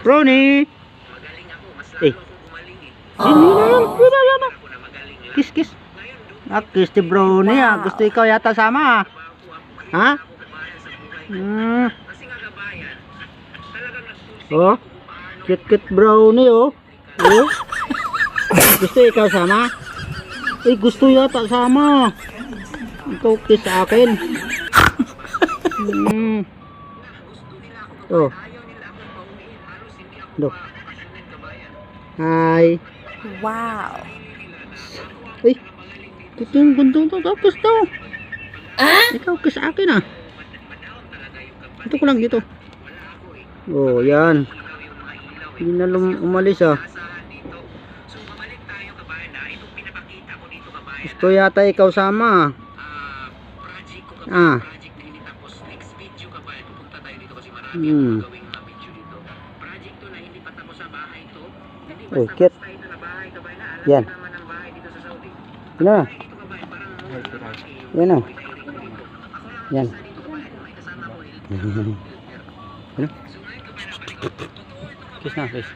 Brownie. Eh. Yun. Kiss, kiss. Ah, kiss ti Brownie ah. Gusto ikaw yata sama ah. Ha? Oh. Cute Brownie oh. Oh. Gusto ikaw sama? Eh, gusto yata sama. Ikaw kiss sa akin. Oh. Do. Hi. Wow. Ay. Kutong guntong to. Tapos to. Ikaw kiss sa akin ah. Ito ko lang dito. Oh, yan. Hindi na umalis ah. Gusto yata ikaw sama. Ah. Oh, cute. Yan. Yan na. Yan na. Yan. Ano? Kiss na, kiss.